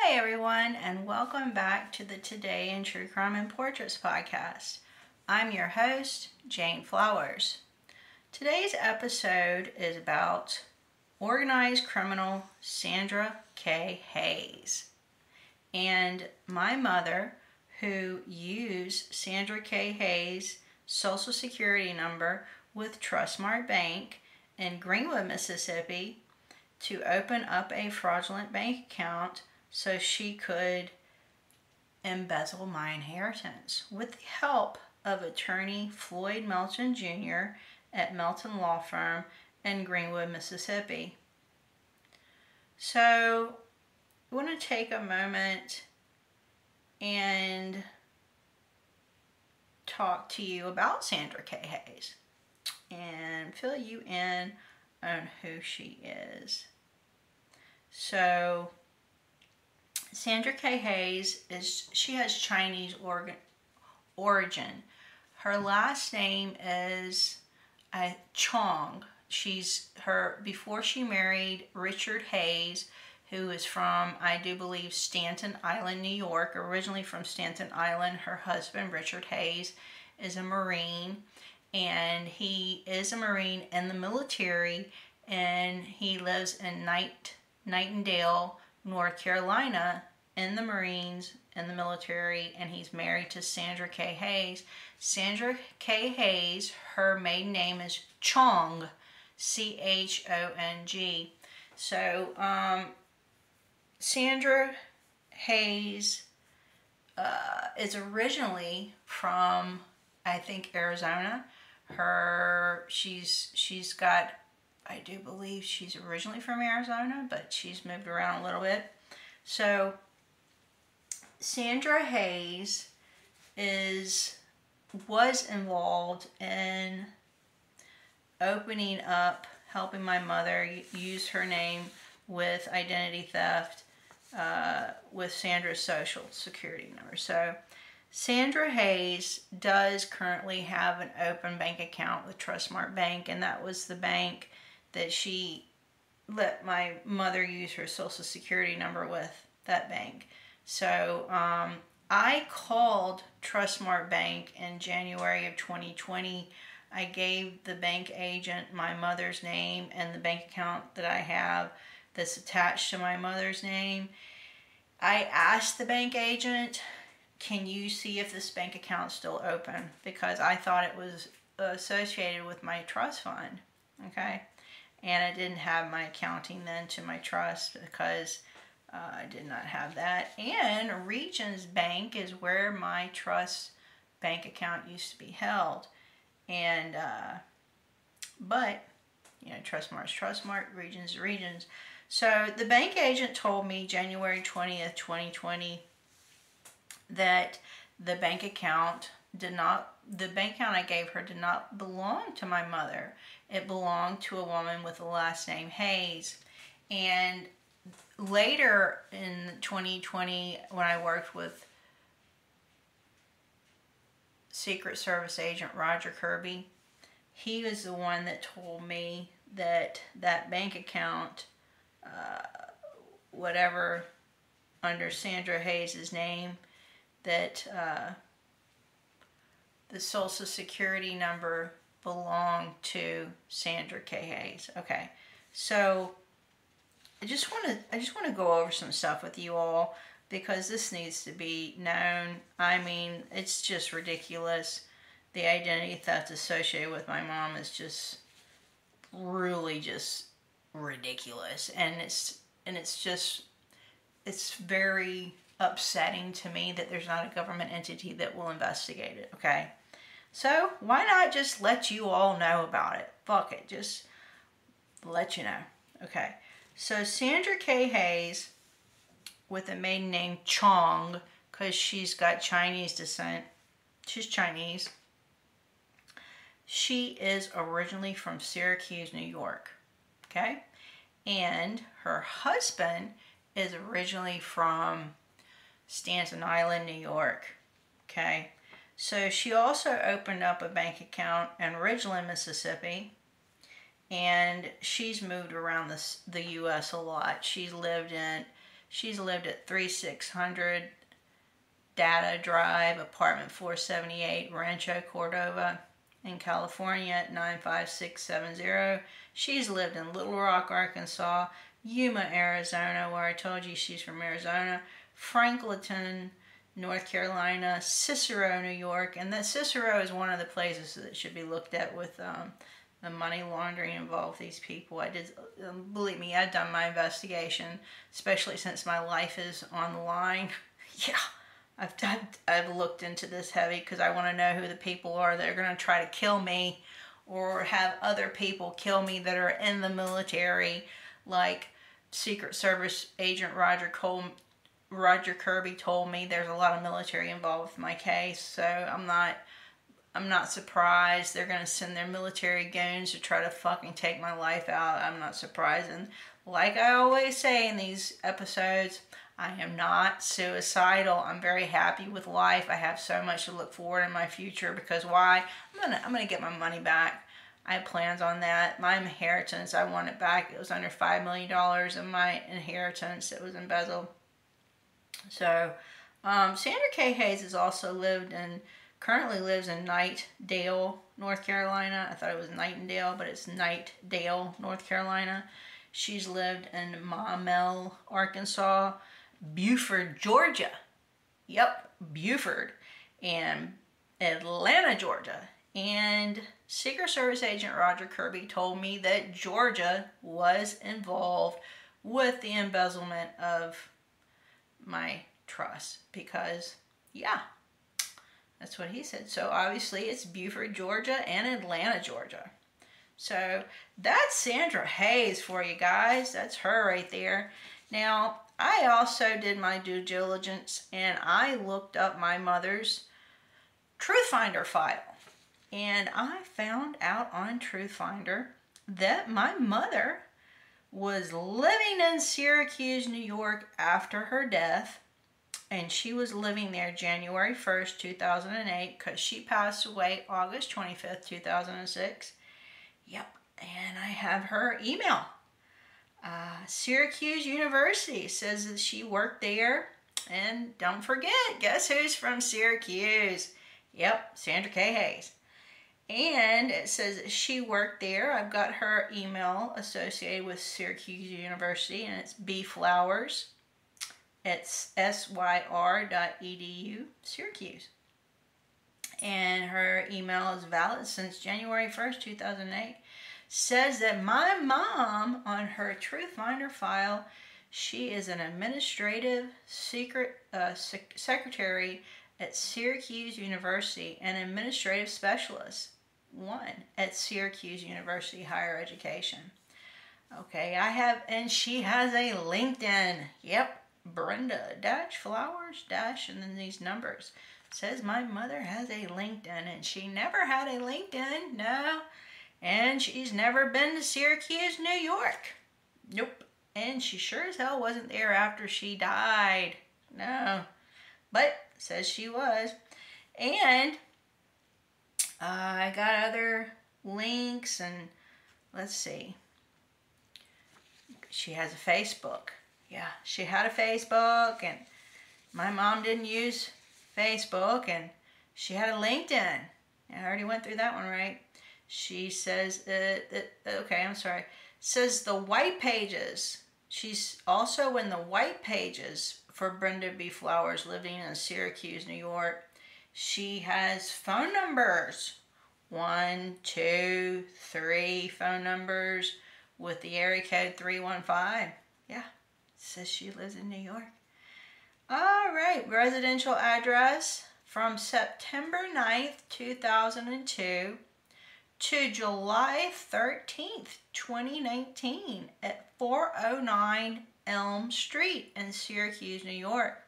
Hi everyone, and welcome back to the Today in True Crime and Portraits podcast. I'm your host, Jane Flowers. Today's episode is about organized criminal Sandra Kay Hayes. And my mother, who used Sandra Kay Hayes' social security number with Trustmark Bank in Greenwood, Mississippi, to open up a fraudulent bank account so she could embezzle my inheritance with the help of attorney Floyd Melton Jr. at Melton Law Firm in Greenwood, Mississippi. So I want to take a moment and talk to you about Sandra Kay Hayes and fill you in on who she is. So Sandra Kay Hayes she has Chinese origin. Her last name is Chong. Before she married Richard Hayes, who is from, I do believe, Staten Island, New York, originally from Staten Island. Her husband, Richard Hayes, is a Marine, and he is a Marine in the military, and he lives in Nightingale, North Carolina, in the Marines, in the military, and he's married to Sandra Kay Hayes. Sandra Kay Hayes, her maiden name is Chong, Chong. So, Sandra Hayes is originally from, I think, Arizona. She's got, I do believe she's originally from Arizona, but she's moved around a little bit. So Sandra Hayes was involved in helping my mother use her name with identity theft with Sandra's social security number. So Sandra Hayes does currently have an open bank account with Trustmark Bank, and that was the bank that she let my mother use her social security number with, that bank. So I called Trustmark Bank in January of 2020. I gave the bank agent my mother's name and the bank account that I have that's attached to my mother's name. I asked the bank agent, can you see if this bank account's still open? Because I thought it was associated with my trust fund, okay? And I didn't have my accounting then to my trust because I did not have that. And Regions Bank is where my trust bank account used to be held. And, but, you know, Trustmark's Trustmark, Regions is Regions. So the bank agent told me January 20th, 2020 that the bank account I gave her did not belong to my mother. It belonged to a woman with the last name Hayes. And later in 2020, when I worked with Secret Service agent Roger Kirby, he was the one that told me that that bank account, whatever under Sandra Hayes' name, that the social security number belonged to Sandra Kay Hayes. Okay, so I just want to go over some stuff with you all because this needs to be known. I mean, it's just ridiculous. The identity theft associated with my mom is just really just ridiculous, and it's very upsetting to me that there's not a government entity that will investigate it, okay? So why not just let you all know about it? Fuck it, just let you know. Okay, so Sandra Kay Hayes, with a maiden name Chong, because she's got Chinese descent, she's Chinese. She is originally from Syracuse, New York, okay? And her husband is originally from Staten Island, New York, okay? So she also opened up a bank account in Ridgeland, Mississippi, and she's moved around the U.S. a lot. She's lived in She's lived at 3600 Data Drive, apartment 478, Rancho Cordova in California at 95670. She's lived in Little Rock, Arkansas, Yuma, Arizona, where I told you she's from Arizona, Franklinton, North Carolina, Cicero, New York, and that Cicero is one of the places that should be looked at with the money laundering involved these people. I did, believe me, I've done my investigation, especially since my life is on the line. Yeah, I've looked into this heavy because I want to know who the people are that are going to try to kill me or have other people kill me that are in the military, like Secret Service agent Roger Kirby told me there's a lot of military involved with my case, so I'm not surprised they're going to send their military goons to try to fucking take my life out. I'm not surprised. And like I always say in these episodes, I am not suicidal. I'm very happy with life. I have so much to look forward in my future because why? I'm gonna get my money back. I have plans on that. My inheritance, I want it back. It was under $5 million of my inheritance that was embezzled. So, Sandra Kay Hayes has also currently lives in Knightdale, North Carolina. I thought it was Nightingale, but it's Knightdale, North Carolina. She's lived in Maumelle, Arkansas, Buford, Georgia. Yep, Buford. And Atlanta, Georgia. And Secret Service agent Roger Kirby told me that Georgia was involved with the embezzlement of my trust because, yeah, that's what he said. So obviously it's Buford, Georgia and Atlanta, Georgia. So that's Sandra Hayes for you guys. That's her right there. Now, I also did my due diligence and I looked up my mother's Truthfinder file. And I found out on Truthfinder that my mother was living in Syracuse, New York after her death. And she was living there January 1st, 2008, because she passed away August 25th, 2006. Yep, and I have her email. Syracuse University says that she worked there. And don't forget, guess who's from Syracuse? Yep, Sandra Kay Hayes. And it says that she worked there. I've got her email associated with Syracuse University, and it's bflowers. It's syr.edu, Syracuse. And her email is valid since January 1st, 2008. Says that my mom, on her Truthfinder file, she is an administrative secretary at Syracuse University, an administrative specialist, at Syracuse University Higher Education. Okay, and she has a LinkedIn. Yep, Brenda-Flowers- and then these numbers. Says my mother has a LinkedIn, and she never had a LinkedIn, no. And she's never been to Syracuse, New York. Nope. And she sure as hell wasn't there after she died. No. But says she was. And I got other links, and let's see. She has a Facebook. Yeah, she had a Facebook, and my mom didn't use Facebook, and she had a LinkedIn. I already went through that one, right? She says, okay, I'm sorry. Says the white pages. She's also in the white pages for Brenda B. Flowers living in Syracuse, New York. She has phone numbers. 1, 2, 3 phone numbers with the area code 315. Yeah, says she lives in New York. All right, residential address from September 9th, 2002 to July 13th, 2019 at 409 Elm Street in Syracuse, New York.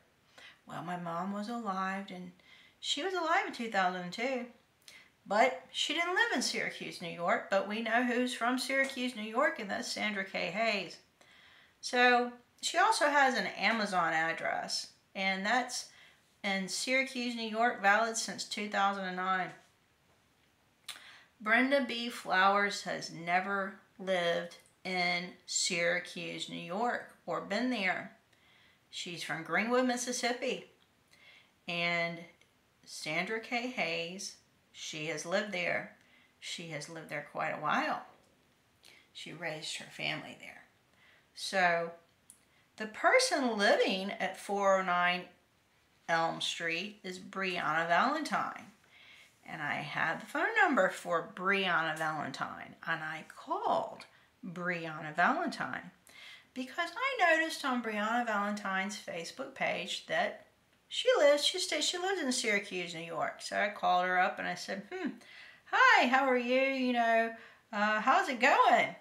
Well, my mom was alive, and she was alive in 2002, but she didn't live in Syracuse, New York, but we know who's from Syracuse, New York, and that's Sandra Kay Hayes. So she also has an Amazon address, and that's in Syracuse, New York, valid since 2009. Brenda B. Flowers has never lived in Syracuse, New York, or been there. She's from Greenwood, Mississippi. And Sandra Kay Hayes, she has lived there. She has lived there quite a while. She raised her family there. So the person living at 409 Elm Street is Brianna Valentine. And I had the phone number for Brianna Valentine. And I called Brianna Valentine because I noticed on Brianna Valentine's Facebook page that she lives in Syracuse, New York. So I called her up and I said, hi, how are you? How's it going?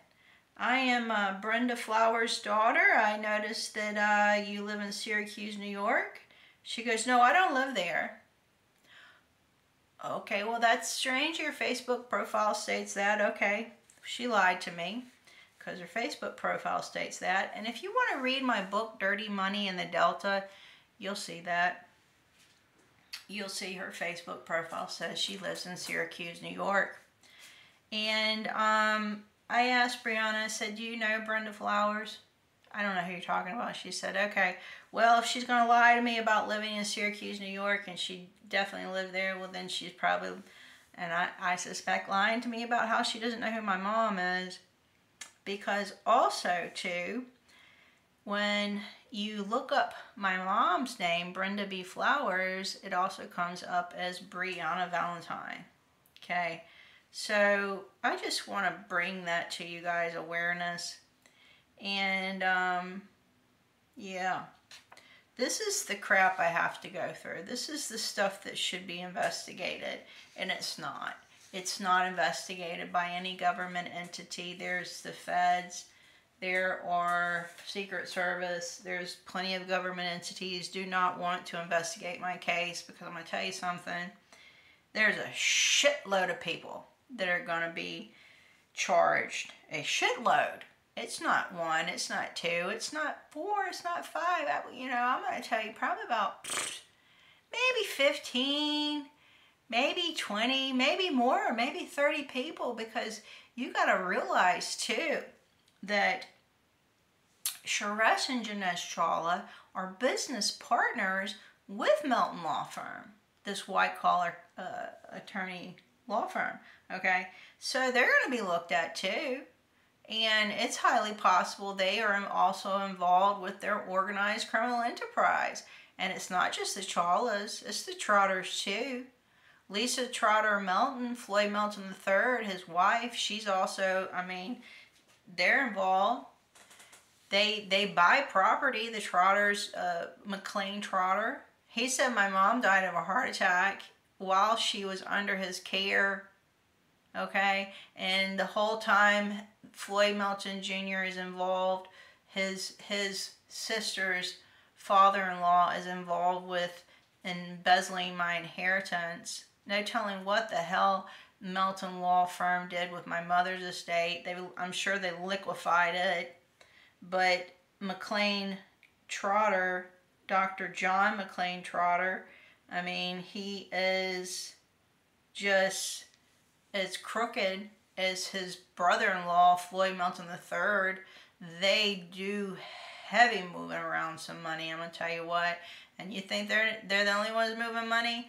I am Brenda Flowers' daughter. I noticed that you live in Syracuse, New York. She goes, no, I don't live there. Okay, well, that's strange. Your Facebook profile states that. Okay, she lied to me because her Facebook profile states that. And if you want to read my book, Dirty Money in the Delta, you'll see that. You'll see her Facebook profile says she lives in Syracuse, New York. And I asked Brianna, I said, do you know Brenda Flowers? I don't know who you're talking about. She said, okay, well, if she's going to lie to me about living in Syracuse, New York, and she definitely lived there, well, then she's probably, and I suspect, lying to me about how she doesn't know who my mom is. Because also, too, when you look up my mom's name, Brenda B. Flowers, it also comes up as Brianna Valentine. Okay, so I just want to bring that to you guys' awareness. And, yeah, this is the crap I have to go through. This is the stuff that should be investigated, and it's not. It's not investigated by any government entity. There's the feds. There are Secret Service. There's plenty of government entities do not want to investigate my case because I'm going to tell you something. There's a shitload of people that are going to be charged. A shitload. It's not one. It's not two. It's not four. It's not five. I'm going to tell you probably about maybe 15, maybe 20, maybe more, maybe 30 people, because you got to realize too that Suresh and Janesh Chawla are business partners with Melton Law Firm, this white-collar attorney law firm, okay? So they're going to be looked at too, and it's highly possible they are also involved with their organized criminal enterprise. And it's not just the Chawlas, it's the Trotters too. Lisa Trotter Melton, Floyd Melton III, his wife, she's also, they're involved. They buy property, the Trotters, McLean Trotter. He said my mom died of a heart attack while she was under his care, okay? And the whole time Floyd Melton Jr. is involved. His sister's father-in-law is involved with embezzling my inheritance. No telling what the hell Melton Law Firm did with my mother's estate. I'm sure they liquefied it. But McLean Trotter, Dr. John McLean Trotter, he is just as crooked as his brother-in-law, Floyd Melton III. They do heavy moving around some money, I'm going to tell you what. And you think they're the only ones moving money?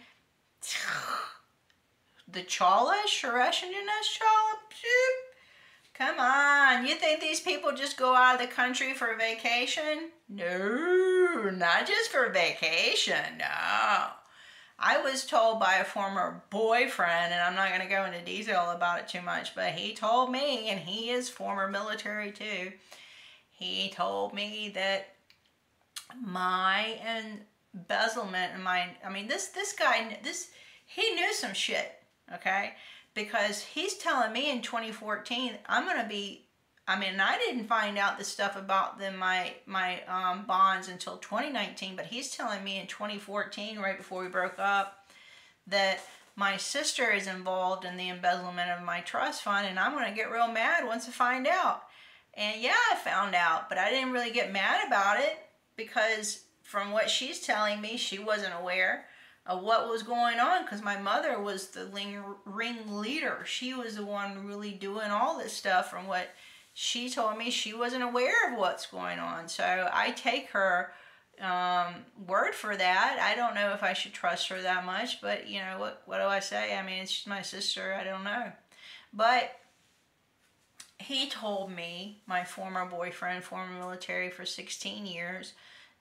The Chawlas, Suresh and Janesh Chawla, come on. You think these people just go out of the country for a vacation? No, not just for vacation, no. I was told by a former boyfriend, and I'm not going to go into detail about it too much, but he told me, and he is former military too, he told me that my embezzlement and this guy, he knew some shit, okay? Because he's telling me in 2014, I'm going to be, I didn't find out the stuff about my bonds until 2019, but he's telling me in 2014, right before we broke up, that my sister is involved in the embezzlement of my trust fund, and I'm going to get real mad once I find out. And yeah, I found out, but I didn't really get mad about it because from what she's telling me, she wasn't aware of what was going on because my mother was the ringleader. She was the one really doing all this stuff. From what she told me, she wasn't aware of what's going on. So I take her word for that. I don't know if I should trust her that much, but you know, what do I say? I mean, it's my sister. I don't know. But he told me, my former boyfriend, former military for 16 years,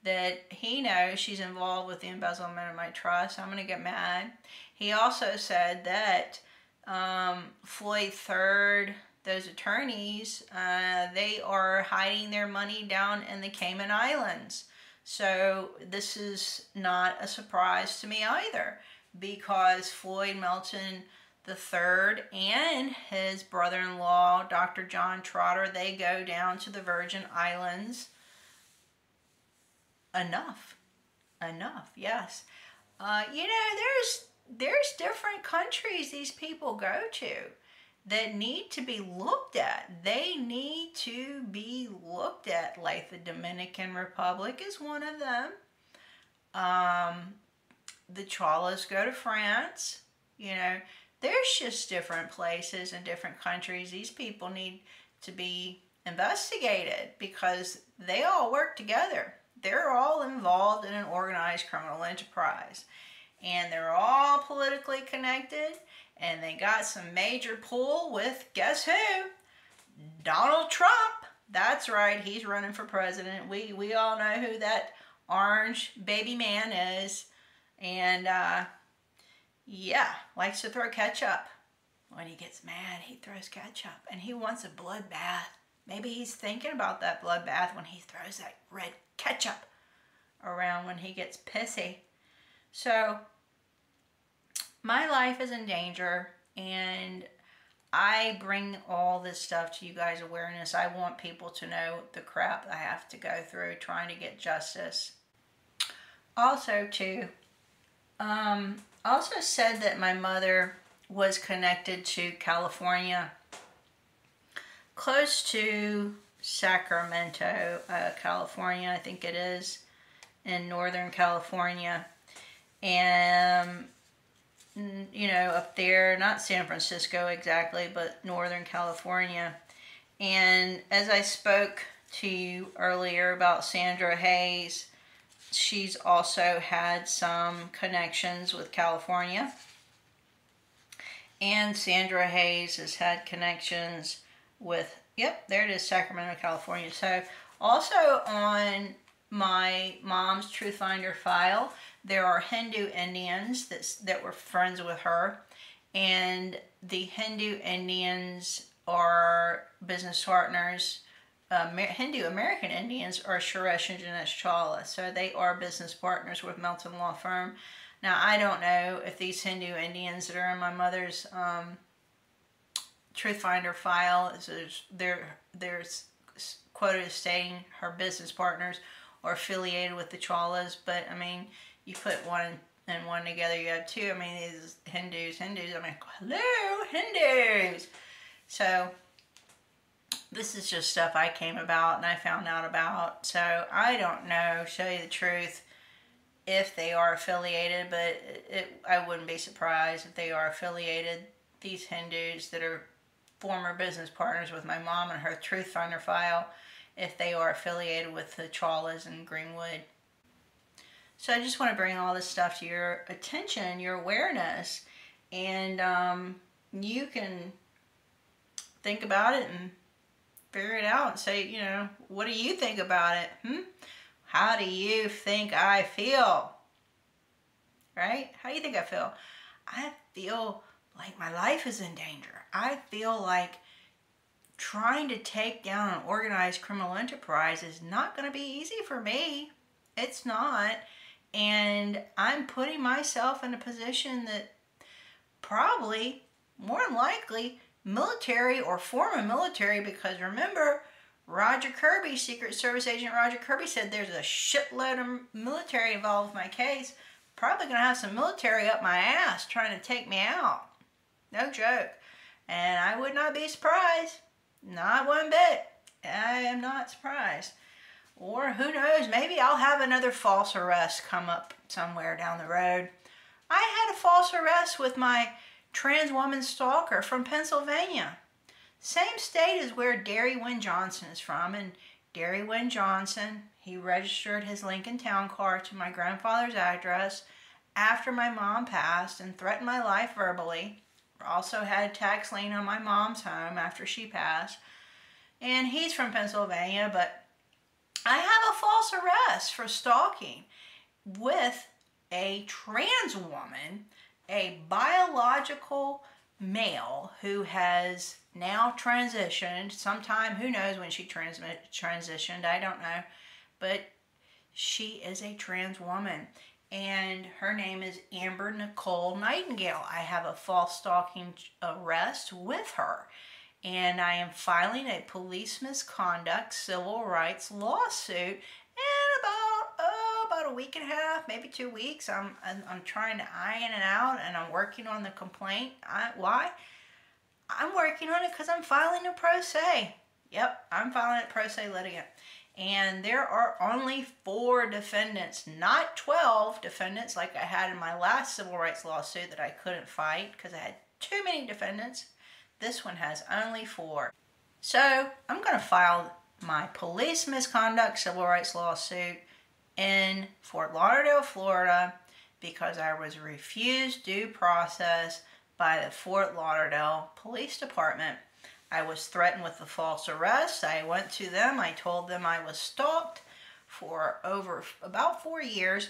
that he knows she's involved with the embezzlement of my trust. I'm going to get mad. He also said that Floyd Third, those attorneys, they are hiding their money down in the Cayman Islands. So this is not a surprise to me either, because Floyd Melton the third and his brother-in-law, Dr. John Trotter, they go down to the Virgin Islands. Enough, yes. You know, there's different countries these people go to that need to be looked at. They need to be looked at, like the Dominican Republic is one of them. The Chawlas go to France. You know, there's just different places and different countries. These people need to be investigated because they all work together. They're all involved in an organized criminal enterprise. And they're all politically connected. And they got some major pull with, guess who? Donald Trump. That's right, he's running for president. We all know who that orange baby man is. And yeah, likes to throw ketchup. When he gets mad, he throws ketchup. And he wants a bloodbath. Maybe he's thinking about that bloodbath when he throws that red ketchup around when he gets pissy. So my life is in danger, and I bring all this stuff to you guys' awareness. I want people to know the crap I have to go through trying to get justice. Also, too, also said that my mother was connected to California, close to Sacramento, California, I think it is, in Northern California. And you know, up there, not San Francisco exactly, but Northern California. And as I spoke to you earlier about Sandra Hayes, she's also had some connections with California. And Sandra Hayes has had connections with, yep, there it is, Sacramento, California. So also on my mom's Truth Finder file, there are Hindu Indians that were friends with her, and the Hindu Indians are business partners. Hindu American Indians are Suresh and Dinesh Chawla, so they are business partners with Melton Law firm. Now, I don't know if these Hindu Indians that are in my mother's Truth Finder file, there's quoted as stating her business partners are affiliated with the Chawlas, but I mean, you put one and one together, you have two. I mean, these Hindus, I mean, hello, Hindus. So this is just stuff I came about and I found out about. So I don't know, show you the truth, if they are affiliated, but I wouldn't be surprised if they are affiliated. These Hindus that are former business partners with my mom and her Truth Finder file, if they are affiliated with the Chawlas in Greenwood. So I just want to bring all this stuff to your attention, your awareness, and you can think about it and figure it out and say, you know, what do you think about it? How do you think I feel? Right? How do you think I feel? I feel like my life is in danger. I feel like trying to take down an organized criminal enterprise is not going to be easy for me. It's not. And I'm putting myself in a position that probably, more than likely, military or former military, because remember, Roger Kirby, Secret Service Agent Roger Kirby, said there's a shitload of military involved with my case. Probably going to have some military up my ass trying to take me out. No joke. And I would not be surprised. Not one bit. I am not surprised. Or who knows, maybe I'll have another false arrest come up somewhere down the road. I had a false arrest with my trans woman stalker from Pennsylvania. Same state as where Derry Wynn Johnson is from. And Derry Wynn Johnson, He registered his Lincoln Town Car to my grandfather's address after my mom passed and threatened my life verbally. Also had a tax lien on my mom's home after she passed. And he's from Pennsylvania, but I have a false arrest for stalking with a trans woman, a biological male who has now transitioned. Sometime, who knows when she transitioned, I don't know. But she is a trans woman, and her name is Amber Nicole Nightingale. I have a false stalking arrest with her, and I am filing a police misconduct civil rights lawsuit in about a week and a half, maybe 2 weeks. I'm trying to iron it out, and I'm working on the complaint. Why? I'm working on it because I'm filing a pro se. Yep, I'm filing a pro se litigant. And there are only 4 defendants, not 12 defendants like I had in my last civil rights lawsuit that I couldn't fight because I had too many defendants. This one has only 4. So I'm going to file my police misconduct civil rights lawsuit in Fort Lauderdale, Florida, because I was refused due process by the Fort Lauderdale Police Department. I was threatened with a false arrest. I went to them. I told them I was stalked for over about 4 years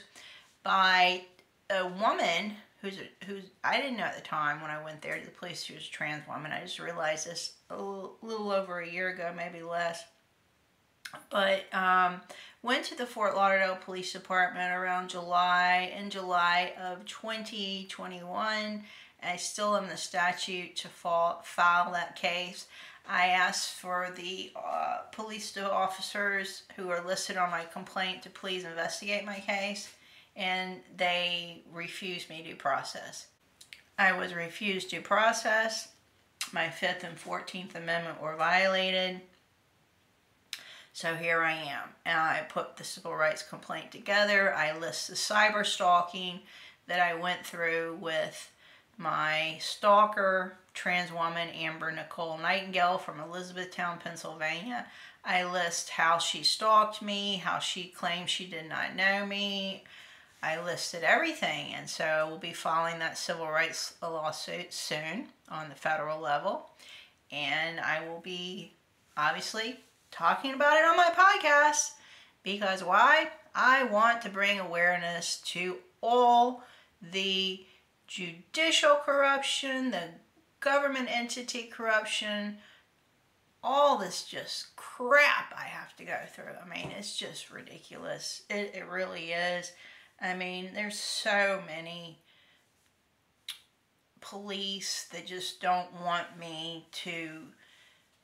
by a woman who's I didn't know at the time when I went there to the police she was a trans woman. I just realized this a little over a year ago, maybe less. But went to the Fort Lauderdale Police Department around July of 2021. I still am the statute to file that case. I asked for the police officers who are listed on my complaint to please investigate my case, and they refused me due process. I was refused due process. My 5th and 14th Amendment were violated. So here I am. And I put the civil rights complaint together. I list the cyber stalking that I went through with my stalker, trans woman Amber Nicole Nightingale from Elizabethtown, Pennsylvania. I list how she stalked me, how she claimed she did not know me. I listed everything, and so we'll be filing that civil rights lawsuit soon on the federal level. And I will be obviously talking about it on my podcast, because why? I want to bring awareness to all the judicial corruption, the government entity corruption, all this just crap I have to go through. I mean, it's just ridiculous. It really is. I mean, there's so many police that just don't want me to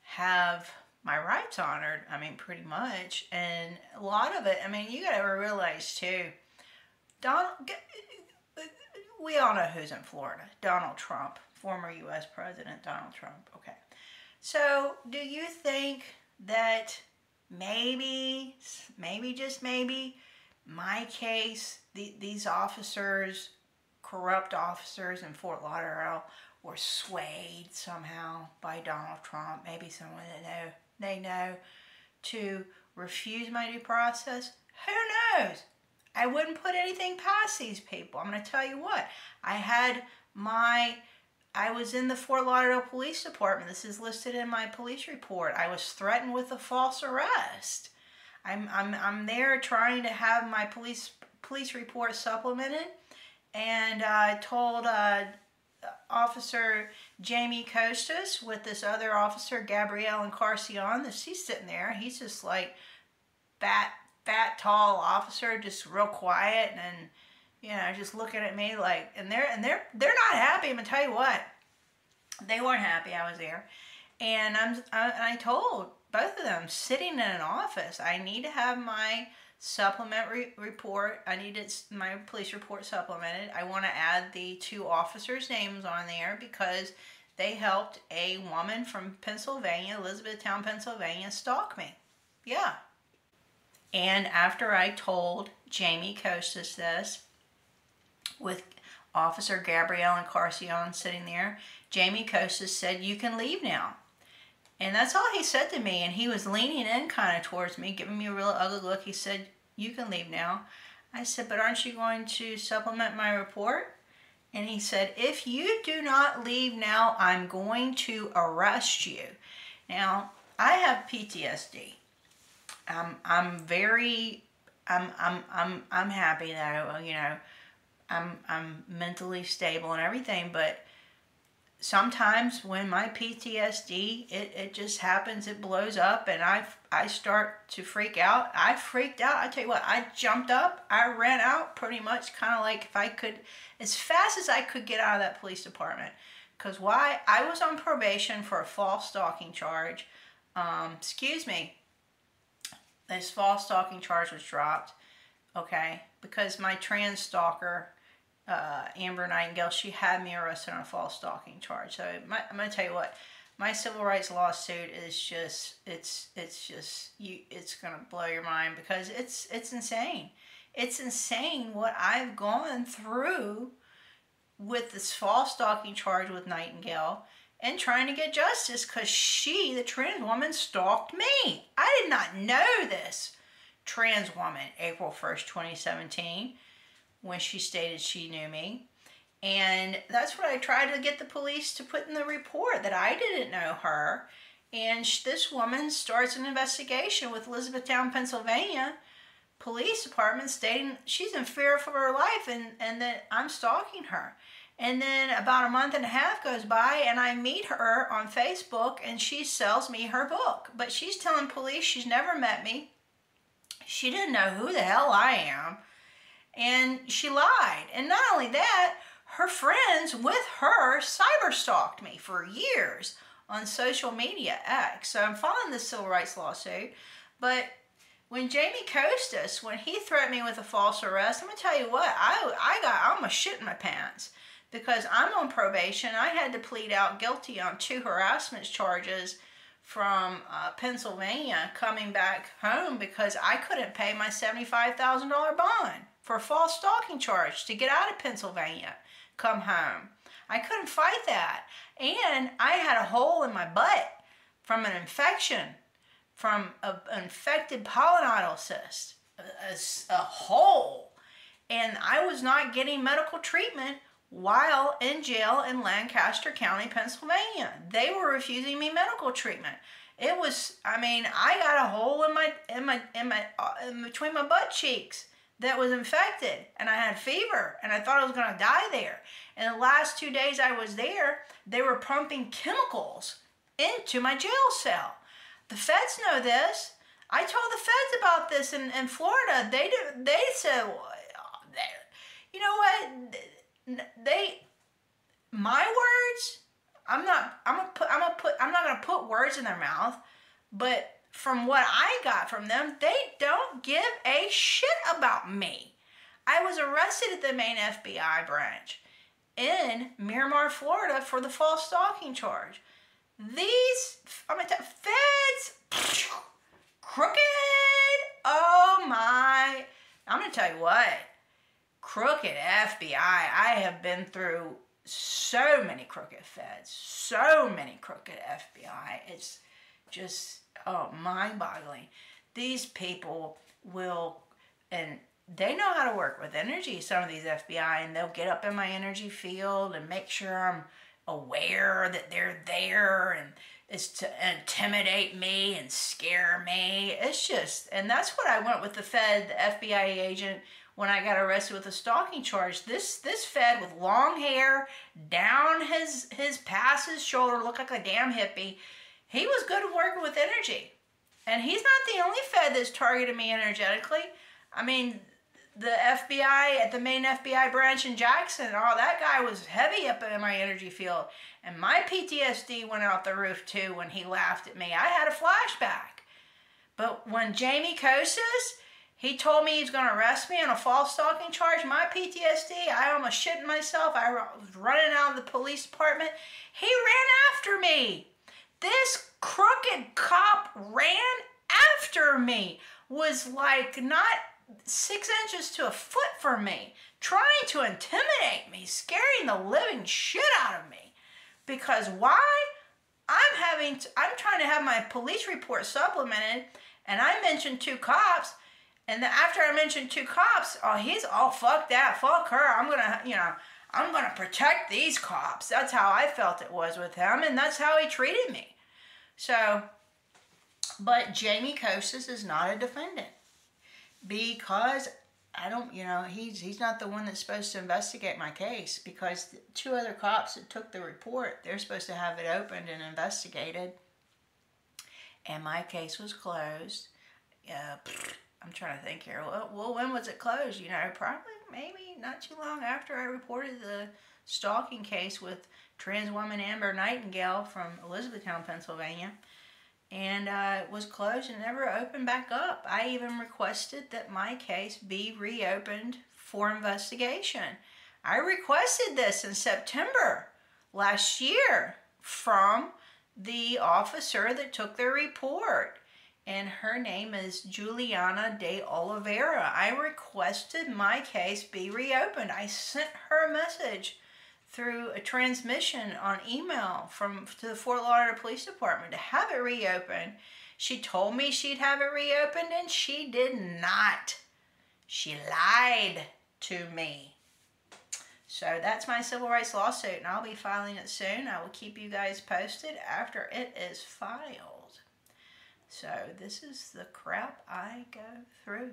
have my rights honored. I mean, pretty much. And a lot of it, I mean, you got to realize too, we all know who's in Florida. Donald Trump, former U.S. President Donald Trump. Okay. So, do you think that maybe, just maybe, my case, these officers, corrupt officers in Fort Lauderdale, were swayed somehow by Donald Trump, maybe someone that they know, to refuse my due process? Who knows? I wouldn't put anything past these people. I'm going to tell you what. I was in the Fort Lauderdale Police Department. This is listed in my police report. I was threatened with a false arrest. I'm there trying to have my police report supplemented, and I told Officer Jamie Costas with this other officer, Gabrielle Encarnacion, that she's sitting there. He's just like fat, tall officer, just real quiet, and just looking at me like, and they're not happy. I'm gonna tell you what, they weren't happy I was there, and I told both of them, sitting in an office, I need to have my supplement report. I needed my police report supplemented. I want to add the 2 officers' names on there because they helped a woman from Pennsylvania, Elizabethtown, Pennsylvania, stalk me. Yeah. And after I told Jamie Costas this, with Officer Gabrielle Encarnacion sitting there, Jamie Costas said, "You can leave now." And that's all he said to me. And he was leaning in kind of towards me, giving me a real ugly look. He said, "You can leave now." I said, "But aren't you going to supplement my report?" And he said, "If you do not leave now, I'm going to arrest you." Now, I have PTSD. I'm very, I'm happy that, you know, I'm mentally stable and everything, but sometimes when my PTSD, it just happens, it blows up, and I start to freak out. I freaked out. I tell you what, I jumped up, I ran out pretty much, kind of like if I could, as fast as I could get out of that police department. Because why? I was on probation for a false stalking charge. Excuse me. This false stalking charge was dropped, okay, because my trans stalker, Amber Nightingale, she had me arrested on a false stalking charge. So I'm going to tell you what, my civil rights lawsuit is just, it's going to blow your mind, because it's insane. It's insane what I've gone through with this false stalking charge with Nightingale, and trying to get justice, because she, the trans woman, stalked me. I did not know this trans woman April 1st, 2017, when she stated she knew me. And that's what I tried to get the police to put in the report, that I didn't know her. And this woman starts an investigation with Elizabethtown, Pennsylvania Police Department, stating she's in fear for her life, and that I'm stalking her. And then about a month and a half goes by, and I meet her on Facebook, and she sells me her book. But she's telling police she's never met me. She didn't know who the hell I am. And she lied. And not only that, her friends with her cyber stalked me for years on social media, X. So I'm filing this civil rights lawsuit. But when Jamie Costas, when he threatened me with a false arrest, I'm going to tell you what, I almost shit in my pants. Because I'm on probation. I had to plead out guilty on 2 harassment charges from Pennsylvania coming back home, because I couldn't pay my $75,000 bond for a false stalking charge to get out of Pennsylvania, come home. I couldn't fight that. And I had a hole in my butt from an infection, from an infected polynoidal cyst, a hole. And I was not getting medical treatment while in jail in Lancaster County, Pennsylvania. They were refusing me medical treatment. It was, I mean, I got a hole in between my butt cheeks that was infected, and I had fever, and I thought I was going to die there. And the last 2 days I was there, they were pumping chemicals into my jail cell. The feds know this. I told the feds about this in Florida. They said, you know what? My words, I'm not gonna put words in their mouth, but from what I got from them, they don't give a shit about me. I was arrested at the Maine FBI branch in Miramar, Florida for the false stalking charge. These, I'm gonna tell feds, crooked, oh my, I'm gonna tell you what, crooked FBI. I have been through so many crooked feds, so many crooked FBI. It's just, oh, mind-boggling. These people will, and they know how to work with energy, some of these FBI, and they'll get up in my energy field and make sure I'm aware that they're there, and it's to intimidate me and scare me. It's just, and that's what I went with the Fed, the FBI agent, when I got arrested with a stalking charge. This Fed with long hair, down his past his shoulder, looked like a damn hippie. He was good at working with energy. And he's not the only Fed that's targeted me energetically. I mean, the FBI at the Maine FBI branch in Jackson, oh, that guy was heavy up in my energy field. And my PTSD went out the roof too when he laughed at me. I had a flashback. But when Jamie Costas, he told me he's going to arrest me on a false stalking charge, my PTSD, I almost shit myself. I was running out of the police department. He ran after me. This crooked cop ran after me. Was like not 6 inches to a foot from me, trying to intimidate me, scaring the living shit out of me. Because why? I'm trying to have my police report supplemented, and I mentioned 2 cops, and then after I mentioned 2 cops, oh, he's all, fuck that, fuck her, I'm gonna protect these cops. That's how I felt it was with him, and that's how he treated me. So, but Jamie Kostas is not a defendant because I don't, he's not the one that's supposed to investigate my case, because the 2 other cops that took the report, they're supposed to have it opened and investigated, and my case was closed. I'm trying to think here. Well, when was it closed? Probably maybe not too long after I reported the stalking case with trans woman Amber Nightingale from Elizabethtown, Pennsylvania. And it was closed and never opened back up. I even requested that my case be reopened for investigation. I requested this in September last year from the officer that took the report. And her name is Juliana de Oliveira. I requested my case be reopened. I sent her a message through a transmission on email to the Fort Lauderdale Police Department to have it reopened. She told me she'd have it reopened, and she did not. She lied to me. So that's my civil rights lawsuit, and I'll be filing it soon. I will keep you guys posted after it is filed. So this is the crap I go through.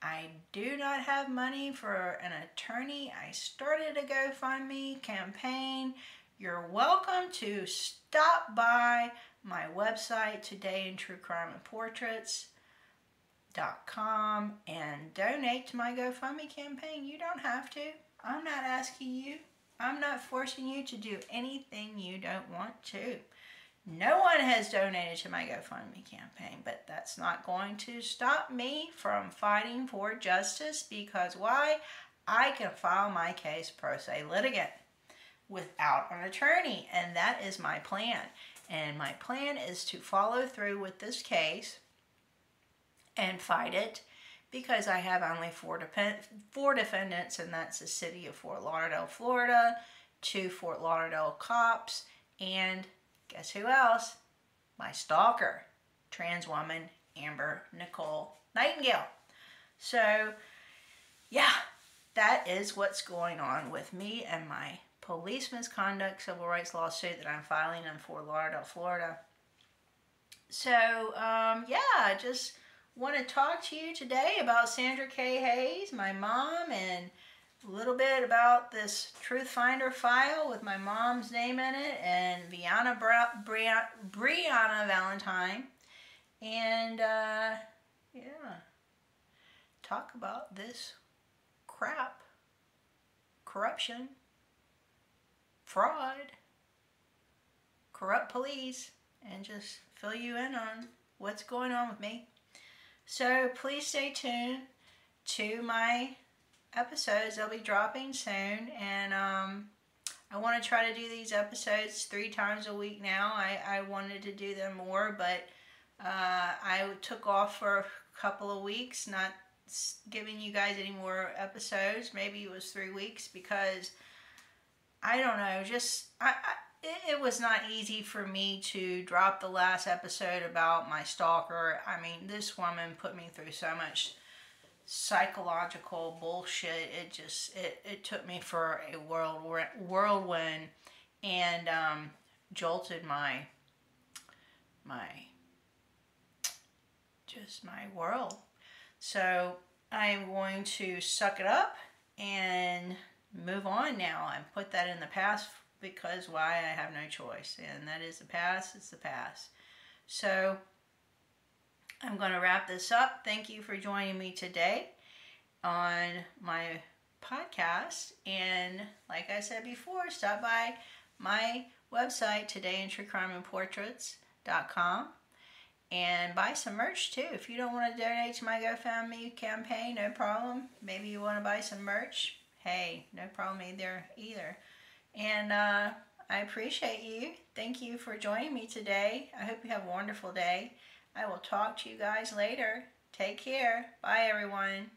I do not have money for an attorney. I started a GoFundMe campaign. You're welcome to stop by my website, todayintruecrimeandportraits.com, and donate to my GoFundMe campaign. You don't have to. I'm not asking you. I'm not forcing you to do anything you don't want to. No one has donated to my GoFundMe campaign, but that's not going to stop me from fighting for justice, because why? I can file my case pro se litigant without an attorney, and that is my plan. And my plan is to follow through with this case and fight it, because I have only 4 defendants, and that's the city of Fort Lauderdale, Florida, 2 Fort Lauderdale cops, and guess who else? My stalker, trans woman Amber Nicole Nightingale. So, yeah, that is what's going on with me and my police misconduct civil rights lawsuit that I'm filing in Fort Lauderdale, Florida. So, yeah, I just want to talk to you today about Sandra Kay Hayes, my mom, and a little bit about this Truth Finder file with my mom's name in it, and Brianna Valentine, and yeah, talk about this crap, corruption, fraud, corrupt police, and just fill you in on what's going on with me. So please stay tuned to my episodes. They'll be dropping soon, and I want to try to do these episodes 3 times a week now. I wanted to do them more, but I took off for a couple of weeks, not giving you guys any more episodes. Maybe it was 3 weeks, because I don't know, just it was not easy for me to drop the last episode about my stalker. I mean, this woman put me through so much psychological bullshit. It took me for a whirlwind, and jolted my world. So I'm going to suck it up and move on now and put that in the past, because why? I have no choice, and that is the past. It's the past. So I'm going to wrap this up. Thank you for joining me today on my podcast. And like I said before, stop by my website, todayintruecrimeandportraits.com, and buy some merch too. If you don't want to donate to my GoFundMe campaign, no problem. Maybe you want to buy some merch. Hey, no problem either. And I appreciate you. Thank you for joining me today. I hope you have a wonderful day. I will talk to you guys later. Take care. Bye, everyone.